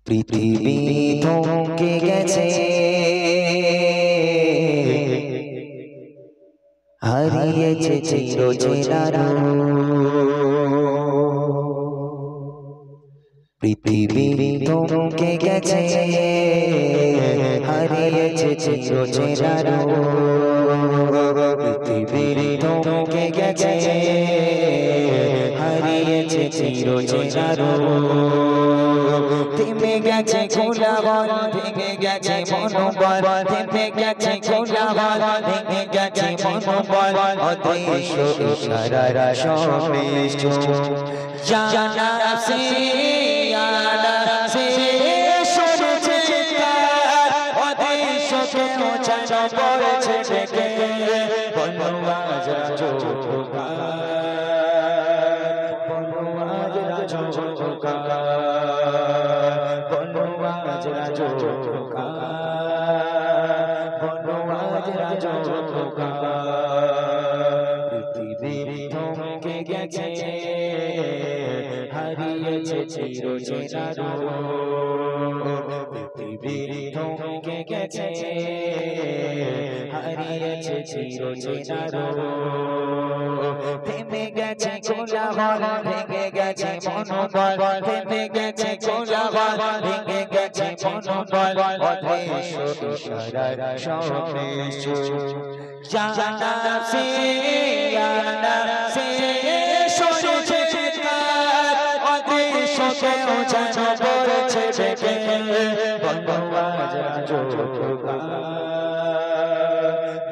পৃথিবী থমকে গেছে, হারিয়েছে চিরচেনা পৃথিবী থমকে গেছে, হারিয়েছে চিরচেনা পৃথিবী থমকে গেছে, হারিয়েছে চিরচেনা থেমে গেছে কোলাহল, ভেঙে গেছে মনোবল, থেমে গেছে কোলাহল, ভেঙে গেছে মনোবল, অদৃশ্য ইশারার সমেত জানা সে শুনেছে কার, অদৃশ্য কেন যেন বলেছে ডেকে, বলো আজ রাজোকার, বলো আজ রাজোকার, বলো আজ রাজোকার, বলো আজ রাজোকার। পৃথিবী থমকে গেছে, হারিয়েছে চিরচেনা পৃথিবী থমকে গেছে, হারিয়েছে চিরচেনা থেমে গেছে কোলাহল, ভেঙে গেছে মনোবল, থেমে গেছে কোলাহল, ভেঙে গেছে মনোবল, অদৃশ্য ইশারার সমেত জানা সে শুনেছে কার, অদৃশ্য কেন যেন বলেছে ডেকে, বলো আজ রাজোকার,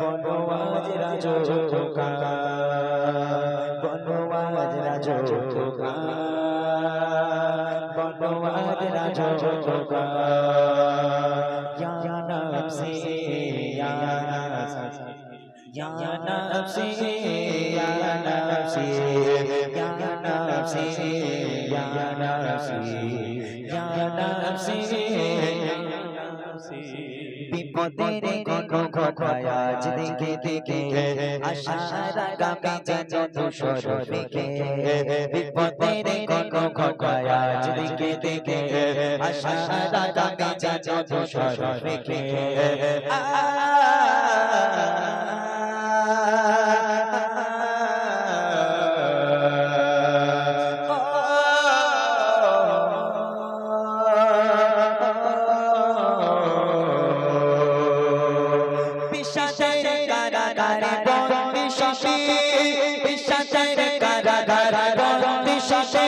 বলো আজ রাজোকার, বলো আজ রাজোকার, বলো আজ রাজোকার। ইয়া নফসি ইয়া নফসি ইয়া নফসি ইয়া নফসি ইয়া নফসি ইয়া নফসি ইয়া নফসি। বিপদের কোনো ঘটায় আজ দেখে দেখে, আশার আগামী যেন ধূসর ফিকে, বিপদের কোনো ঘটায় আজ দেখে দেখে, আশার আগামী যেন ধূসর ফিকে। বিষাদের কারাগারে বন্দী শশী, বিষাদের কারাগারে বন্দী শশী,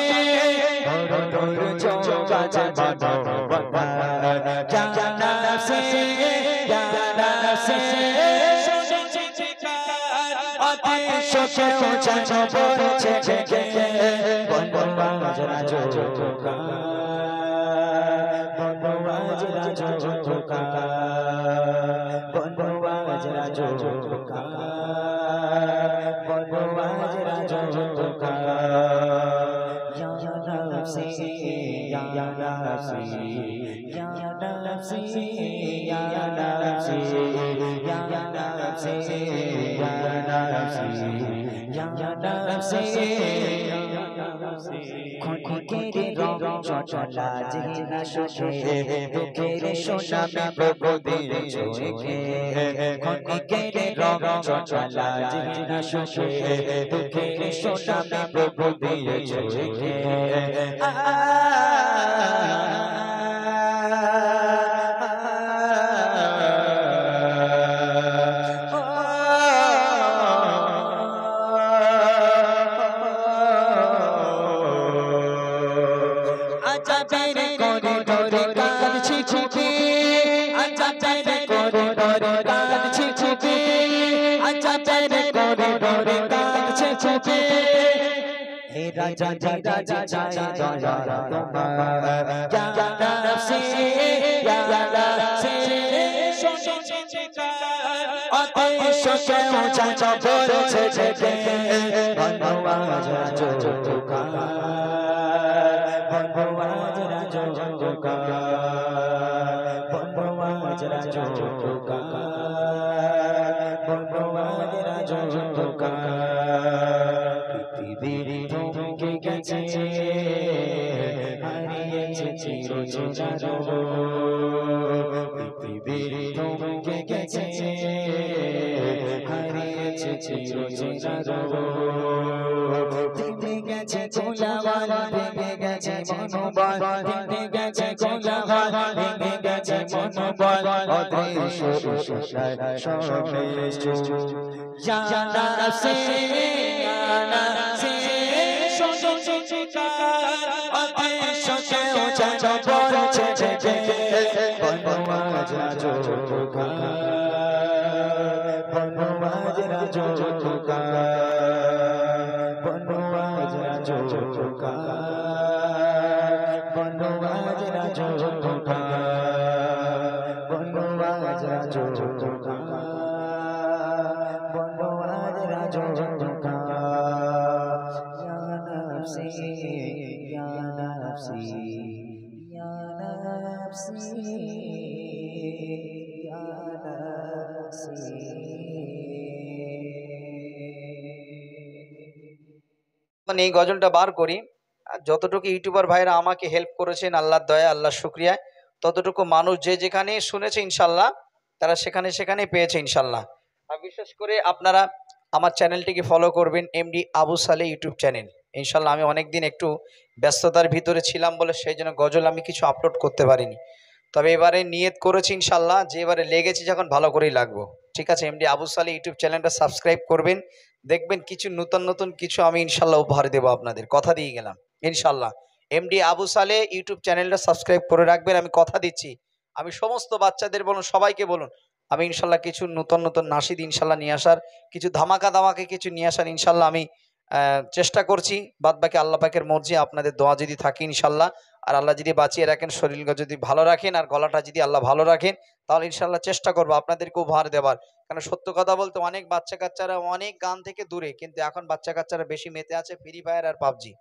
চৌকাছে মানবতা জানা সে জানা সে শুনেছে কার, অদৃশ্য কেউ যেন বলেছে ডেকে, বলো আজ রাজোকার, বলো আজ রাজোকার, বলো আজ রাজোকার, বলো আজ রাজোকার। ইয়া নফসি ইয়া নফসি ইয়া নফসি ইয়া নফসি ইয়া নফসি ইয়া নফসি ইয়া নফসি। ক্ষণিকের রং চঞ্চলা যেনা সুখে, দুঃখের সোনামি প্রভু দিয়েছে ছোঁয়ে, ক্ষণিকের রং চঞ্চলা যেনা সুখে, দুঃখের সোনামি প্রভু দিয়েছে ছোঁয়ে। আজাবের করিডোরে কাঁদছি ছুপি, আজাবের করিডোরে কাঁদছি ছুপি, আজাবের করিডোরে কাঁদছি ছুপি। হে রাজা রাজা চাই দয়া তোমার, ইয়া নফসি ইয়া নফসি শুনেছে কার, অদৃশ্য কেউ যেন বলেছে ডেকে, বলো আজ রাজোকার, বলো আজ রাজোকার, বলো আজ রাজোকার, বলো আজ রাজোকার। পৃথিবী থমকে গেছে, হারিয়েছে চিরচেনা পৃথিবীর থমকে গেছে হারিয়েছে চিরচেনা ভেঙে গেছে কোলাহল ভেঙে গেছে মনোবল ভেঙে গেছে কোলাহল ভেঙে গেছে মনোবল অদৃশ্য ইশারায় সবে ইয়া নাফসি ইয়া নাফসি সঞ্চিকার অদৃশ্য কেউ যেন বলছে যে বনওয়াজ রাজোকার বনওয়াজ রাজোকার বনওয়াজ রাজোকার বনওয়াজ রাজোকার বনওয়াজ রাজোকার বনওয়াজ রাজোকার ইয়া নাফসি ইয়া নাফসি ইয়া নাফসি ইয়া নাফসি। মানে এই গজলটা বার করি আর যতটুকু ইউটিউবার ভাইরা আমাকে হেল্প করেছেন আল্লাহর দয়া আল্লাহর শুকরিয়া ততটুকু মানুষ যে যেখানে শুনেছে ইনশাল্লাহ তারা সেখানে সেখানে পেয়েছে ইনশাল্লাহ। আর বিশেষ করে আপনারা আমার চ্যানেলটিকে ফলো করবেন এমডি আবু সালে ইউটিউব চ্যানেল। ইনশাল্লাহ আমি অনেক দিন একটু ব্যস্ততার ভিতরে ছিলাম বলে সেই জন্য গজল আমি কিছু আপলোড করতে পারিনি, তবে এবারে নিয়ত করেছি ইনশাল্লাহ যে এবারে লেগেছি যখন ভালো করেই লাগবো। ঠিক আছে, এমডি আবু সালে ইউটিউব চ্যানেলটা সাবস্ক্রাইব করবেন, দেখবেন কিছু নতুন নতুন কিছু আমি ইনশাল্লাহ উপহার দেবো আপনাদের, কথা দিয়ে গেলাম ইনশাল্লাহ। এমডি আবু সালে ইউটিউব চ্যানেলটা সাবস্ক্রাইব করে রাখবেন, আমি কথা দিচ্ছি। আমি সমস্ত বাচ্চাদের বলুন সবাইকে বলুন আমি ইনশাল্লাহ কিছু নতুন নতুন নাশিদ ইনশাল্লাহ নিয়ে আসার, কিছু ধামাকা ধামাকে কিছু নিয়ে আসার ইনশাল্লাহ আমি চেষ্টা করছি। বাদ বাকি আল্লাহ পাকের মর্জি, আপনাদের দোয়া যদি থাকে ইনশাল্লাহ, আর আল্লাহ যদি বাঁচিয়ে রাখেন, শরীর যদি ভালো রাখেন, আর গলাটা যদি আল্লাহ ভালো রাখেন, তাহলে ইনশাল্লাহ চেষ্টা করবো আপনাদেরকে উপহার দেওয়ার। কারণ সত্য কথা বলতে অনেক বাচ্চা কাচ্চারা অনেক গান থেকে দূরে, কিন্তু এখন বাচ্চা কাচ্চারা বেশি মেতে আছে ফ্রি ফায়ার আর পাবজি।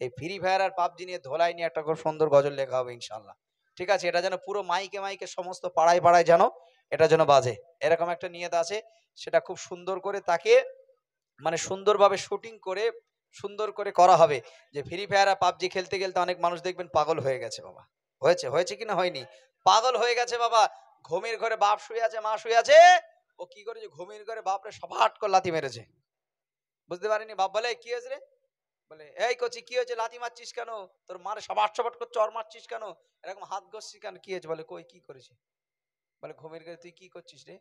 এই ফ্রি ফায়ার আর পাবজি নিয়ে ধোলাই নিয়ে একটা খুব সুন্দর গজল লেখা হবে ইনশাল্লাহ। ঠিক আছে, এটা যেন পুরো মাইকে মাইকে সমস্ত পাড়ায় পাড়ায় যেন এটা যেন বাজে, এরকম একটা নিয়ত আছে। সেটা খুব সুন্দর করে তাকে মানে সুন্দরভাবে শুটিং করে সুন্দর করে করা হবে। যে ফ্রি ফায়ার আর পাবজি খেলতে খেলতে অনেক মানুষ দেখবেন পাগল হয়ে গেছে বাবা। হয়েছে হয়েছে কিনা হয়নি, পাগল হয়ে গেছে বাবা। ঘুমের ঘরে বাপ শুয়ে আছে মা শুয়ে আছে, ও কি করেছে ঘুমের ঘরে বাপরে সপাট করে লাথি মেরেছে। বুঝতে পারিনি, বাপ বলে কি হয়েছে রে, বলে এই কচি কি হয়েছে লাথি মারছিস কেন, তোর মারে সপাট সপাট করে চর মারছিস কেন, এরকম হাত ঘষছিস কেন, কি হয়েছে, বলে কই কি করেছে, বলে ঘুমের ঘরে তুই কি করছিস রে,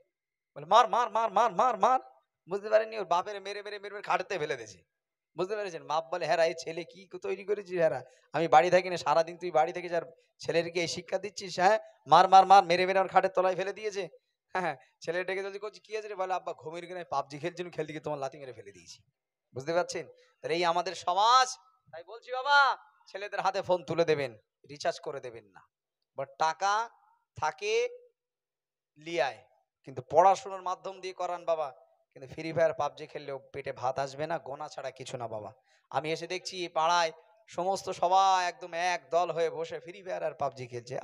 বলে মার মার মার মার মার মার। বুঝতে পারেনি, ওর বাপের মেরে মেরে মেরে মেরে খাটতে ফেলে দিয়েছে। বুঝতে পেরেছেন, বাপ বলে হ্যাঁ এই ছেলে কি তৈরি করেছিস, হ্যাঁ আমি বাড়ি থাকি না, সারাদিন তুই বাড়ি থেকে যার ছেলেকে এই শিক্ষা দিচ্ছিস, হ্যাঁ মার মার মার, মেরে মেরে আমার খাটের তলায় ফেলে দিয়েছে। হ্যাঁ ছেলেটাকে যদি করছি কি আছে রে, বলে আব্বা ঘুমের ঘরে পাবজি খেলছিল খেলতে গিয়ে তোমার লাথি মেরে ফেলে দিয়েছি। বুঝতে পারছেন, তাহলে এই আমাদের সমাজ। তাই বলছি বাবা ছেলেদের হাতে ফোন তুলে দেবেন, রিচার্জ করে দেবেন না। বাট টাকা থাকে লিয়ায়, কিন্তু পড়াশোনার মাধ্যম দিয়ে করান বাবা। কিন্তু ফ্রি ফায়ার পাবজি খেললেও পেটে ভাত আসবে না, গোনা ছাড়া কিছু না বাবা। আমি এসে দেখছি পাড়ায় সমস্ত সবাই একদম এক দল হয়ে বসে ফ্রি ফায়ার আর পাবজি খেলছে।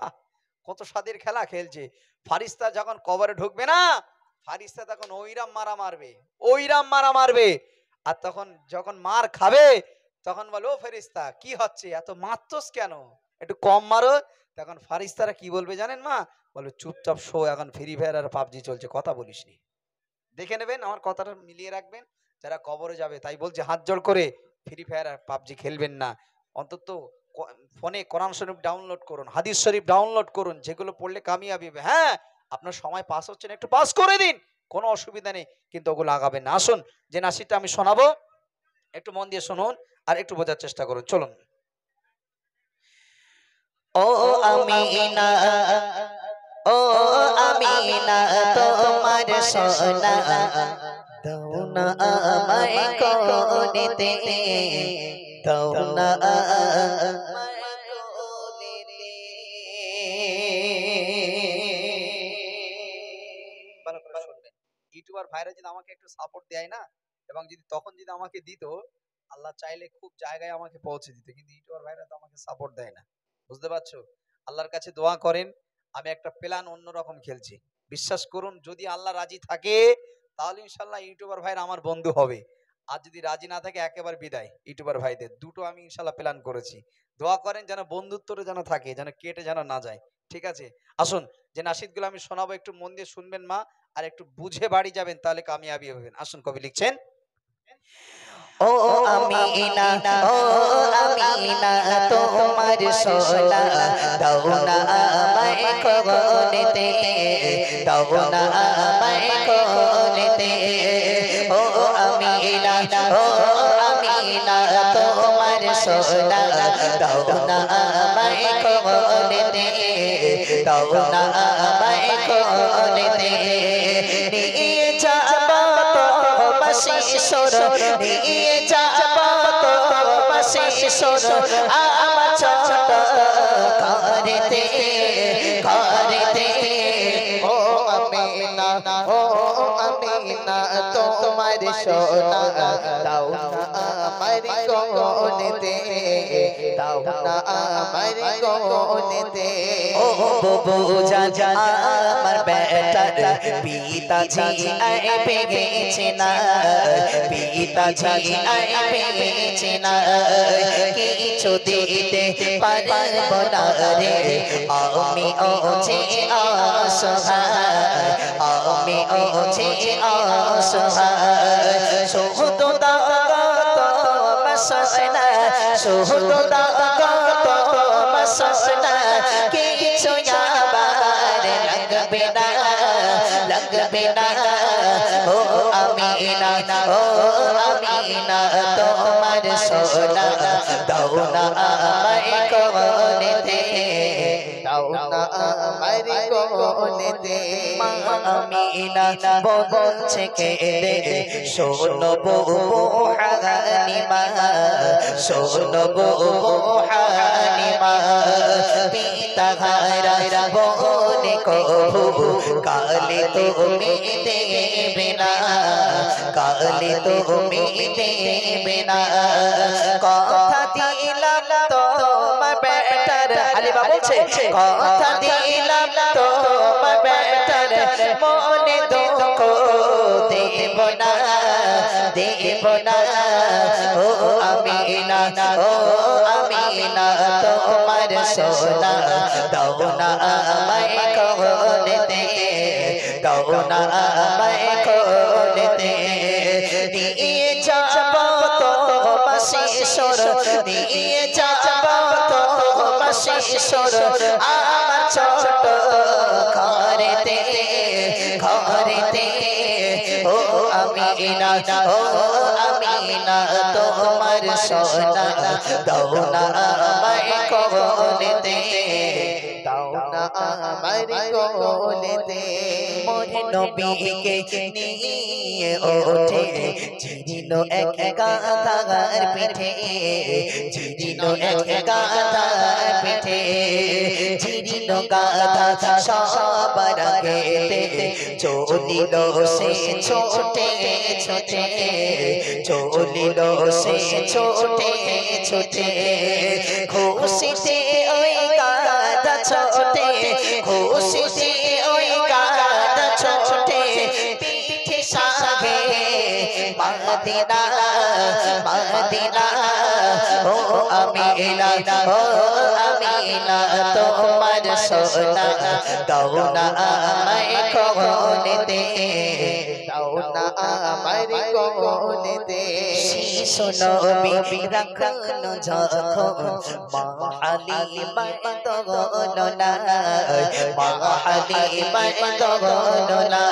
কত স্বাদের খেলা খেলছে। ফারিস্তা যখন কবরে ঢুকবে না, ফারিস্তা তখন ওইরাম মারা মারবে, ওইরাম মারা মারবে। আর তখন যখন মার খাবে তখন বলো ও ফেরিস্তা কি হচ্ছে, এত মারতোস কেন, একটু কম মারো। তখন ফারিস্তারা কি বলবে জানেন মা, বলো চুপচাপ শো, এখন ফ্রি ফায়ার আর পাবজি চলছে, কথা বলিস নি। দেখে নেবেন, আমার কথাটা মিলিয়ে রাখবেন যারা কবরে যাবে। তাই বলছে হাত জোড় করে ফ্রি ফায়ার আর পাবজি খেলবেন না। অন্তত ফোনে কোরআন শরীফ ডাউনলোড করুন, হাদিস শরীফ ডাউনলোড করুন, যেগুলো পড়লে কামিয়াবি হবে। হ্যাঁ আপনার সময় পাস হচ্ছে না, একটু পাস করে দিন, কোনো অসুবিধা নেই, কিন্তু ওগুলো আগাবেন না। আসুন যে নাসিরটা আমি শোনাবো একটু মন দিয়ে শুনুন আর একটু বোঝার চেষ্টা করুন, চলুন। ও আমিনা ও আমিনা তোমার সোনা দাও না আমায় কোলেতে, দাও না আমায় কোলেতে। ভালো করে শুনবেন, ইউটিউবার ভাইরা যদি আমাকে একটু সাপোর্ট দেয় না, এবং যদি তখন যদি আমাকে দিত, আল্লাহ চাইলে খুব জায়গায় আমাকে পৌঁছে দিত, কিন্তু ইউটিউবার ভাইরা তো আমাকে সাপোর্ট দেয় না। বুঝতে পারছো, আল্লাহর কাছে দোয়া করেন, আমি একটা প্ল্যান অন্যরকম খেলছি। বিশ্বাস করুন যদি আল্লাহ রাজি থাকে তাহলে ইনশাল্লাহ ইউটিউবার ভাইরা আমার বন্ধু হবে, আর যদি রাজি না থাকে একেবারে বিদায় ইউটিউবার ভাইদের। দুটো আমি ইনশাল্লাহ প্ল্যান করেছি। দোয়া করেন যেন বন্ধুত্বটা যেন থাকে, যেন কেটে যেন না যায়। ঠিক আছে, আসুন যে নাশিদগুলো আমি শোনাবো একটু মন দিয়ে শুনবেন মা, আর একটু বুঝে বাড়ি যাবেন, তাহলে কামিয়াবি হবেন। আসুন, কবি লিখছেন। ও আমিনা, ও আমিনা তোমার সোনা দাও না আমায় কোলেতে, দাও না আমায় কোলেতে। ও আমিনা, ও আমিনা তোমার সোনা দাও না আমায় কোলেতে, দাও না আমায় কোলেতে। নিয়ে যাবো তোমার শিশোর, নিয়ে যাবো তোমার শিশোর আমার ছোট ঘরেতে, ঘরেতে। ও আমিনা, ও আমিনা তোমার সোনা দাও না আমার কোলেতে, দাও না আমার কোলেতে। ও বুবু জান আমার বেটার পিতাজি আইবে গেছে না, পিতাজি আইবে গেছে না। কিছু দিতে পারবো না রে আমি ওছে অসহায়, আমি ওছে অসহায়। শুধু দাও তোমার সোনা, শুধু দাও তোমার সোনা, কিছু আবার লাগবে না, লাগবে না। ও আমিনা, ও আমিনা তোমার সোনা দাও না আমায় কোলেতে, দাও না আমায় কোলেতে। মা আমিনা বলছে কেঁদে, শোনো বুবু হালিমা, শোনো বুবু হালিমা। পিতা হারা বলে কবু কালে তুমি দেবে না, কালে তুমি দেবে না। কথা দিলাম তোমার বেটার, হালিমা বলছে কথা দিলাম তোমার বেটার মনে দুঃখ দেব না, দেব না। ও আমিনা, ও আমিনা তোমার সোনা দাও না আমায় কোলেতে, দাও না আমায় কোলেতে। নিয়ে যাবো তোমার শিশোর, নিয়ে যাবো তোমার শিশোর আমার ছোট ঘরেতে, ঘরেতে। ও আমিনা, ও আমিনা তোমার সোনা দাও না আমায় কোলেতে, দাও না আমায় কোলেতে। মোর নবীকে নিয়ে ওঠে ঝিরিল এক গাধার পিঠে, ঝিরিল এক গাধার পিঠে। ঝিরিল গাধা সবার আগেতে চলিল সে ছোটে ছোটে, চলিল সে ছোটে ছোটে। খুশিতে ওই গাধা ছোটে, খুশিতে ওই গাধা ছোটে। পিঠে সাগে মদিনা, মদিনা। ও আমিনা, ও আমিনা তোমার সোনা দাও না আমায় কোলেতে, দাও না আমায় কোলেতে। শিশু নবী রাখলো যখন মা হালিমা দোলনা, মা হালিমা দোলনা।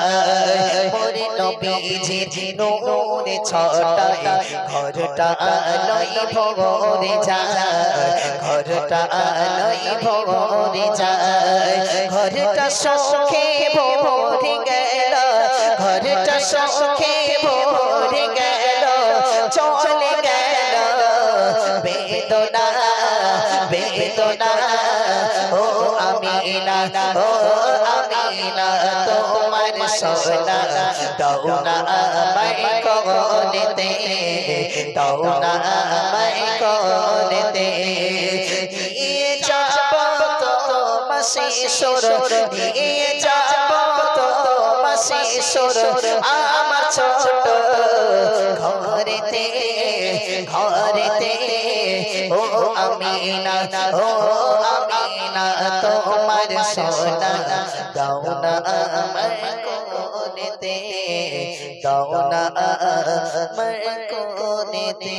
মোর নবীজি নূরে ছটায় ঘরটা আলোয় ভরে যায়, ঘরটা আলোয় ভরে যায়। ঘরটা সুখে ভরে গেল, ঘরটা সুখে ভরে গেল। চলে গেল বেদনা, বেদনা। ও আমিনা, ও আমিনা তোমার সোনা দাও না আমায় কোলেতে, দাও না আমায় কোলেতে। নিয়ে যাবো তোমার শিশোর, নিয়ে যাবো তোমার শিশোর আমার ছোট ঘরেতে ঘরেতে ও আমিনা তোমার সোনা দাও না আমার কোনেতে দাও না আমার কোনেতে।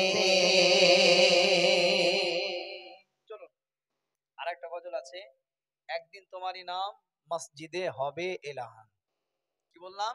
চলুন আর একটা গজল আছে, একদিন তোমারই নাম মসজিদে হবে এলান। কি বললাম?